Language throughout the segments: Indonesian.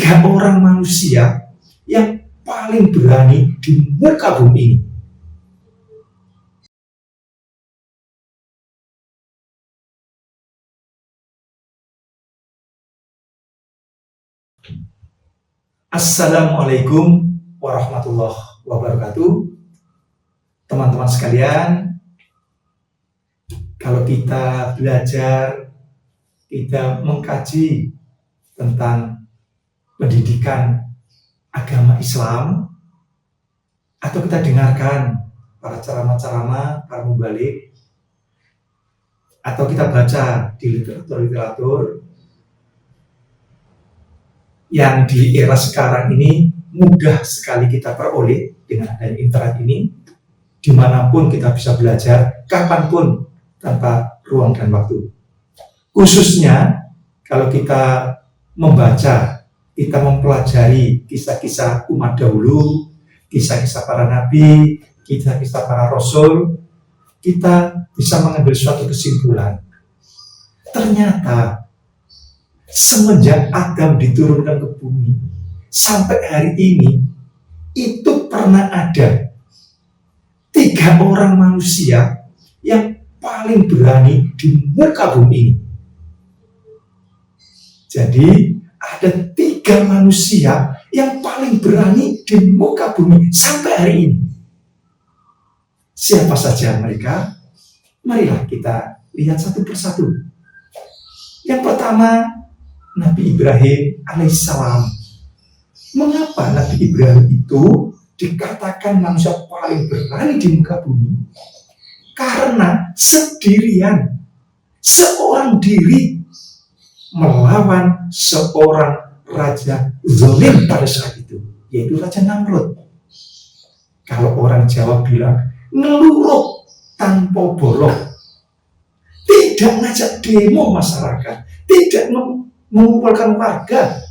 tiga orang manusia yang paling berani di muka bumi ini. Assalamualaikum warahmatullahi wabarakatuh. Teman-teman sekalian, kalau kita belajar, kita mengkaji tentang pendidikan agama Islam, atau kita dengarkan para ceramah-ceramah, para mubalik, atau kita baca di literatur-literatur yang di era sekarang ini mudah sekali kita peroleh dengan adanya internet ini, dimanapun kita bisa belajar, kapanpun, tanpa ruang dan waktu. Khususnya kalau kita membaca, kita mempelajari kisah-kisah umat dahulu, kisah-kisah para nabi, kisah-kisah para rasul, kita bisa mengambil suatu kesimpulan. Ternyata semenjak Adam diturunkan ke bumi sampai hari ini, itu pernah ada tiga orang manusia yang paling berani di muka bumi ini. Jadi ada tiga manusia yang paling berani di muka bumi sampai hari ini. Siapa saja mereka? Marilah kita lihat satu persatu. Yang pertama, Nabi Ibrahim alaihissalam. Mengapa Nabi Ibrahim itu dikatakan manusia paling berani di muka bumi? Karena sendirian, seorang diri melawan seorang raja zalim pada saat itu, yaitu Raja Namrud. Kalau orang Jawa bilang ngeluruk tanpa bolong, tidak ngajak demo masyarakat, tidak mengumpulkan warga,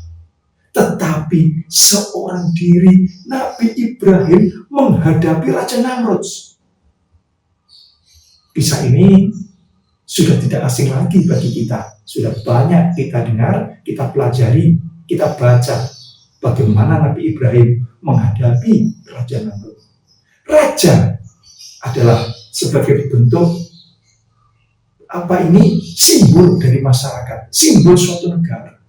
tetapi seorang diri Nabi Ibrahim menghadapi Raja Namrud. Kisah ini sudah tidak asing lagi bagi kita. Sudah banyak kita dengar, kita pelajari, kita baca bagaimana Nabi Ibrahim menghadapi Raja Namrud. Raja adalah sebagai bentuk simbol dari masyarakat, simbol suatu negara.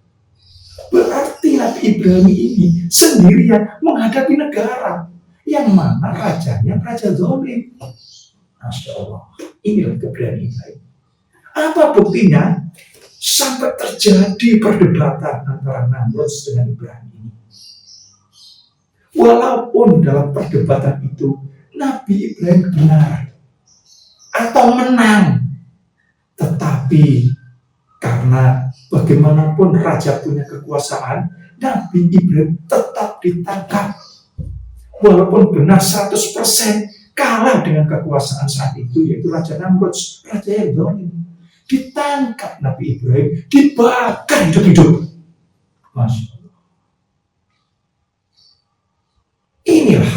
Berarti Nabi Ibrahim ini sendirian menghadapi negara yang mana rajanya raja zalim. Masya Allah, inilah keberanian Ibrahim. Apa buktinya? Sampai terjadi perdebatan antara Namrud dengan Ibrahim ini. Walaupun dalam perdebatan itu Nabi Ibrahim benar atau menang, tetapi karena bagaimanapun raja punya kekuasaan, Nabi Ibrahim tetap ditangkap. Walaupun benar 100% kalah dengan kekuasaan saat itu, yaitu Raja Namrud, raja yang zalim. Ditangkap Nabi Ibrahim, dibakar hidup-hidup. Masya Allah. Inilah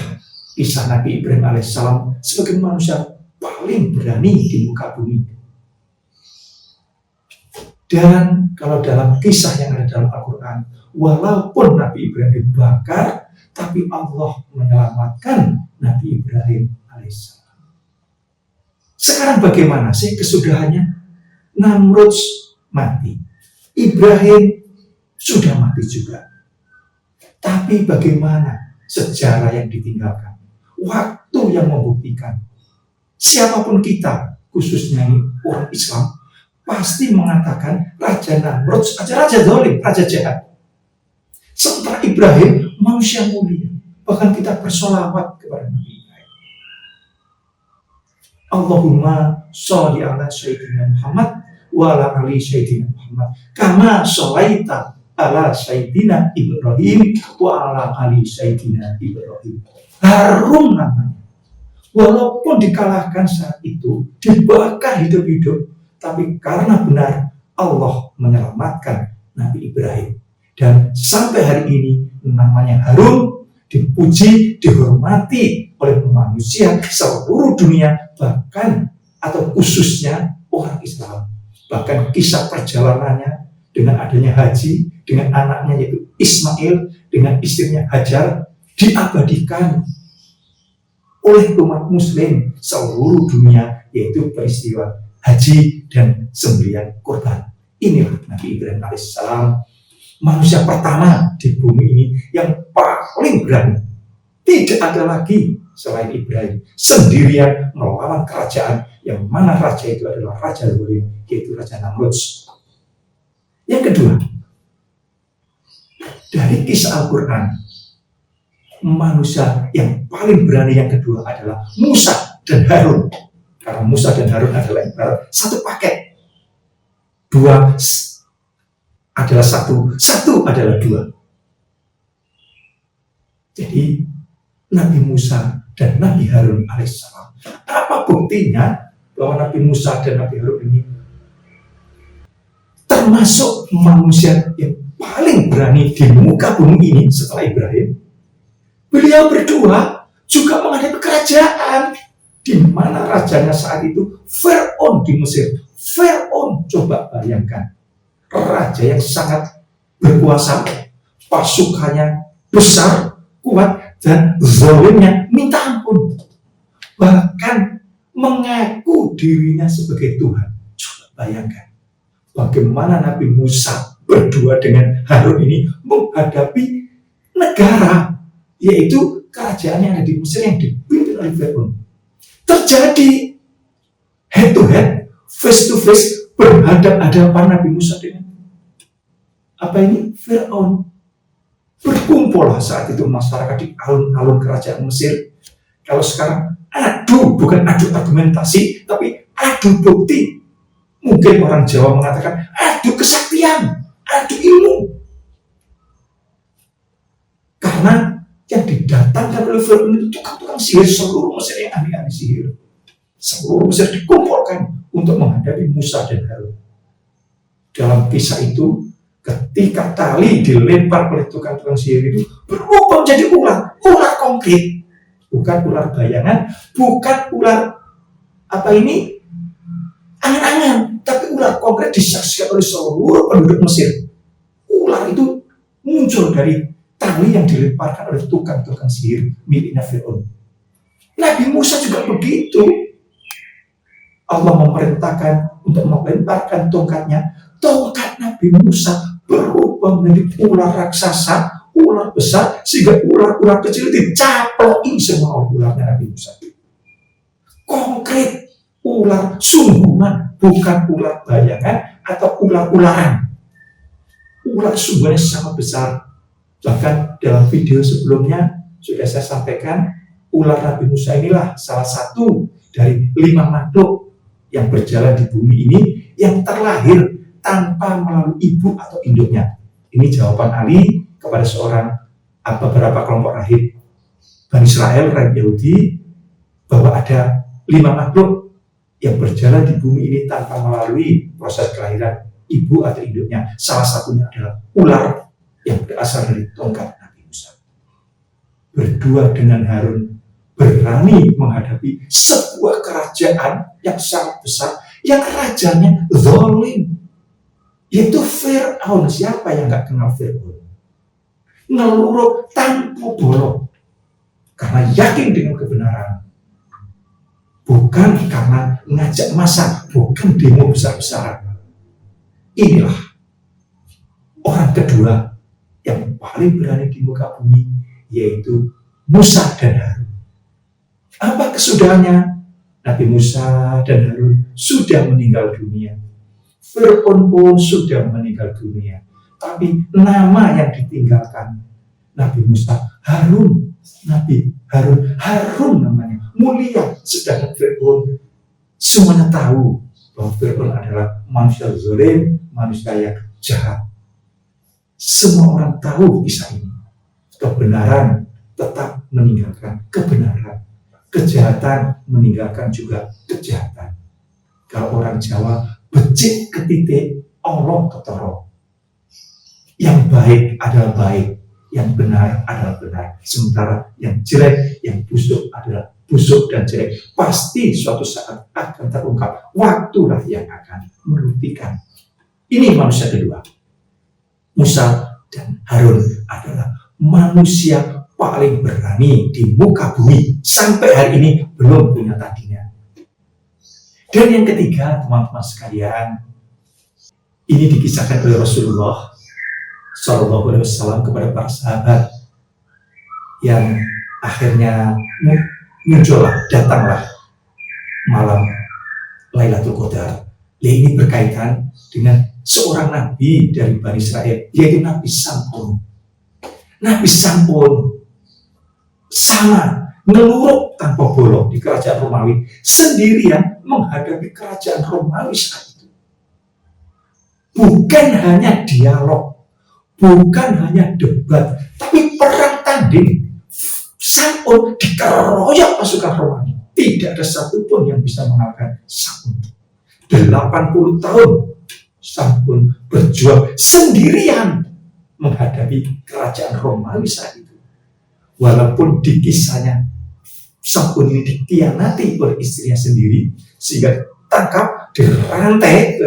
kisah Nabi Ibrahim alaihissalam sebagai manusia paling berani di muka bumi. Dan kalau dalam kisah yang ada dalam Al-Quran, walaupun Nabi Ibrahim dibakar, tapi Allah menyelamatkan Nabi Ibrahim alaihissalam. Sekarang bagaimana sih kesudahannya? Namrud mati, Ibrahim sudah mati juga. Tapi bagaimana sejarah yang ditinggalkan? Waktu yang membuktikan. Siapapun kita, khususnya ini orang Islam, pasti mengatakan Raja Namrud raja zalim, raja jahat. Sementara Ibrahim manusia mulia. Bahkan kita bersolawat kepada Nabi Ibrahim. Allahumma sholli ala sayyidina Muhammad wa ala ali sayyidina Muhammad kama sholaita ala sayyidina Ibrahim wa ala ali sayyidina Ibrahim. Harum namanya. Walaupun dikalahkan saat itu, dibakar hidup-hidup, tapi karena benar Allah menyelamatkan Nabi Ibrahim. Dan sampai hari ini namanya harum, dipuji, dihormati oleh manusia seluruh dunia, bahkan atau khususnya orang Islam. Bahkan kisah perjalanannya dengan adanya Haji, dengan anaknya yaitu Ismail, dengan istrinya Hajar, diabadikan oleh umat muslim seluruh dunia, yaitu peristiwa haji dan sembelihan kurban. Inilah Nabi Ibrahim alaihissalam, manusia pertama di bumi ini yang paling berani. Tidak ada lagi selain Ibrahim sendirian melawan kerajaan yang mana raja itu adalah Raja Zalim, yaitu Raja Namrud. Yang kedua, dari kisah Al-Quran, manusia yang paling berani yang kedua adalah Musa dan Harun. Karena Musa dan Harun adalah ibarat satu paket. Dua adalah satu, satu adalah dua. Jadi Nabi Musa dan Nabi Harun alaihissalam, apa buktinya bahwa Nabi Musa dan Nabi Harun ini termasuk manusia yang paling berani di muka bumi ini setelah Ibrahim? Beliau berdua juga menghadapi kerajaan di mana rajanya saat itu Fir'aun di Mesir. Fir'aun, coba bayangkan, raja yang sangat berkuasa, pasukannya besar, kuat, dan zalimnya minta ampun, bahkan mengaku dirinya sebagai Tuhan. Coba bayangkan bagaimana Nabi Musa berdua dengan Harun ini menghadapi negara, yaitu kerajaan yang ada di Mesir yang dipimpin oleh Fir'aun. Terjadi head to head, face to face, berhadap-hadapan Nabi Musa dengan Fir'aun. Berkumpul saat itu masyarakat di alun-alun kerajaan Mesir. Kalau sekarang bukan adu argumentasi, tapi adu bukti. Mungkin orang Jawa mengatakan adu kesaktian, adu ilmu. Karena yang didatangkan oleh Fir'aun itu tukang-tukang sihir, seluruh Mesir yang ahli-ahli sihir. Seluruh Mesir dikumpulkan untuk menghadapi Musa dan Harun. Dalam kisah itu, ketika tali dilempar oleh tukang-tukang sihir itu berubah menjadi ular konkret, bukan ular bayangan, bukan ular angan-angan, tapi ular konkret disaksikan oleh seluruh penduduk Mesir. Ular itu muncul dari tali yang dilemparkan oleh tukang-tukang sihir miliknya Fir'aun. Nabi Musa juga begitu. Allah memerintahkan untuk melemparkan tongkatnya. Tongkat Nabi Musa berubah menjadi ular raksasa, ular besar, sehingga ular-ular kecil dicaploki semua oleh ularnya Nabi Musa. Konkret, ular sungguhan, bukan ular bayangan atau ular-ularan. Ular sungguhannya sangat besar. Bahkan dalam video sebelumnya sudah saya sampaikan, ular Nabi Musa inilah salah satu dari 5 makhluk yang berjalan di bumi ini yang terlahir tanpa melalui ibu atau induknya. Ini jawaban Ali kepada beberapa kelompok rahib Bani Israel, rahib Yahudi, bahwa ada 5 makhluk yang berjalan di bumi ini tanpa melalui proses kelahiran ibu atau induknya. Salah satunya adalah ular yang berasal dari tongkat Nabi Musa. Berdua dengan Harun berani menghadapi sebuah kerajaan yang sangat besar, yang rajanya zalim, yaitu Fir'aun. Siapa yang gak kenal Fir'aun? Ngeluruk tanpa bolong, karena yakin dengan kebenaran, bukan karena ngajak massa, bukan demo besar-besaran. Inilah orang kedua yang paling berani di muka bumi, yaitu Musa dan Harun. Apa kesudahannya? Nabi Musa dan Harun sudah meninggal dunia. Fir'aun pun sudah meninggal dunia. Tapi nama yang ditinggalkan Nabi Musa, Harun. Nabi Harun namanya, mulia. Sedangkan Fir'aun, semuanya tahu bahwa Fir'aun adalah manusia zalim, manusia yang jahat. Semua orang tahu kisah ini. Kebenaran tetap meninggalkan kebenaran. Kejahatan meninggalkan juga kejahatan. Kalau orang Jawa, becik ke titik, Allah ketoro. Yang baik adalah baik, yang benar adalah benar. Sementara yang jelek, yang busuk adalah busuk dan jelek. Pasti suatu saat akan terungkap. Waktulah yang akan membuktikan. Ini manusia kedua. Musa dan Harun adalah manusia paling berani di muka bumi. Sampai hari ini belum punya tandingan. Dan yang ketiga, teman-teman sekalian, ini dikisahkan oleh Rasulullah SAW kepada para sahabat yang akhirnya datanglah malam Lailatul Qadar. Ini berkaitan dengan seorang nabi dari Bani Israel, yaitu Nabi Sam'un. Nabi Sam'un sama ngeluruk tanpa bolong di kerajaan Romawi, sendirian menghadapi kerajaan Romawi saat itu. Bukan hanya dialog, bukan hanya debat, tapi perang tanding. Sam'un dikeroyok pasukan Romawi. Tidak ada satupun yang bisa mengalahkan Sam'un. 80 tahun Sam'un berjuang sendirian menghadapi kerajaan Romawi saat itu. Walaupun di kisahnya Sam'un ini dikhianati oleh istrinya sendiri, sehingga tangkap, dirantai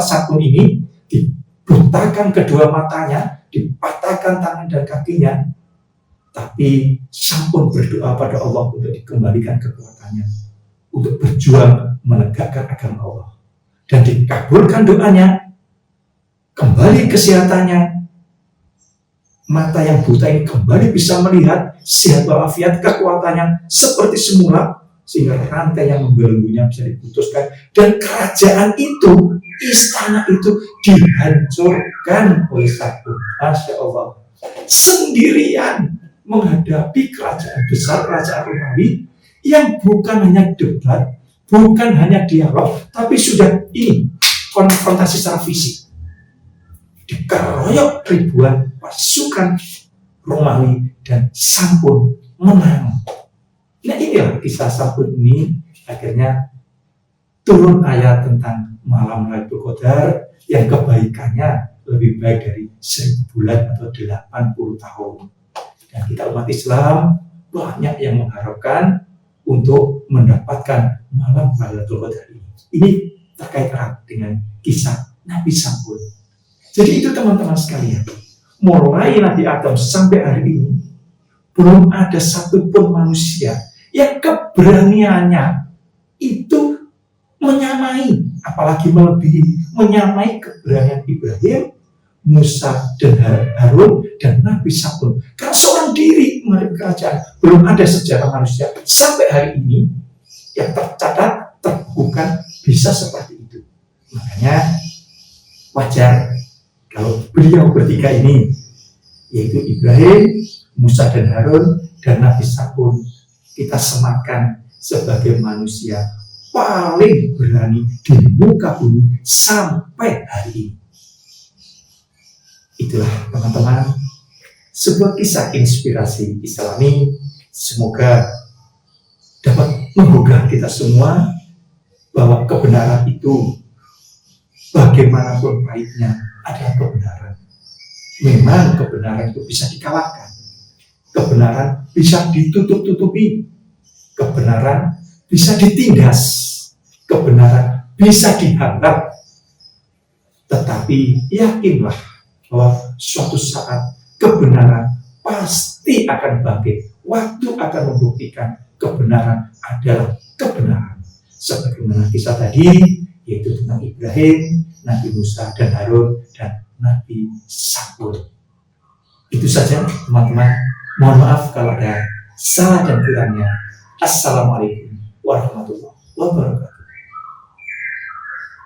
Sam'un ini, dibutakan kedua matanya, dipatahkan tangan dan kakinya. Tapi Sam'un berdoa pada Allah untuk dikembalikan kekuatannya, untuk berjuang menegakkan agama Allah. Dan dikabulkan doanya, kembali kesehatannya, mata yang buta ini kembali bisa melihat, sehat walafiat, kekuatannya seperti semula, sehingga rantai yang membelenggunya bisa diputuskan, dan kerajaan itu, istana itu dihancurkan oleh Sam'un. Masya Allah, sendirian menghadapi kerajaan besar, kerajaan Romawi, yang bukan hanya debat, bukan hanya dialog, tapi sudah ini konfrontasi secara fisik. Dikeroyok ribuan pasukan Romawi dan Sam'un menang. Nah, inilah kisah Sam'un ini. Akhirnya turun ayat tentang malam Lailatul Qadar yang kebaikannya lebih baik dari 1000 bulan atau 80 tahun. Dan kita umat Islam banyak yang mengharapkan untuk mendapatkan malam Lailatul Qadar ini. Ini terkait erat dengan kisah Nabi Sam'un. Jadi itu teman-teman sekalian, mulai Nabi Adam sampai hari ini, belum ada satupun manusia yang keberaniannya itu menyamai, apalagi melebihi, menyamai keberanian Ibrahim, Musa dan Harun dan Nabi Sam'un. Karena seorang diri menghadapi kerajaan, belum ada sejarah manusia sampai hari ini yang tercatat, terbuka bisa seperti itu. Makanya wajar kalau beliau bertiga ini, yaitu Ibrahim, Musa dan Harun dan Nabi Sam'un, kita sematkan sebagai manusia paling berani di muka bumi sampai hari ini. Itulah teman-teman, sebuah kisah inspirasi Islami, semoga dapat menggugah kita semua bahwa kebenaran itu bagaimanapun pahitnya adalah kebenaran. Memang kebenaran itu bisa dikalahkan, kebenaran bisa ditutup-tutupi, kebenaran bisa ditindas, kebenaran bisa dihantam. Tetapi yakinlah bahwa suatu saat kebenaran pasti akan bangkit. Waktu akan membuktikan kebenaran adalah kebenaran. Sebagaimana kisah tadi, yaitu tentang Ibrahim, Nabi Musa dan Harun dan Nabi Sam'un. Itu saja teman-teman. Mohon maaf kalau ada salah dan kurangnya. Assalamualaikum warahmatullahi wabarakatuh.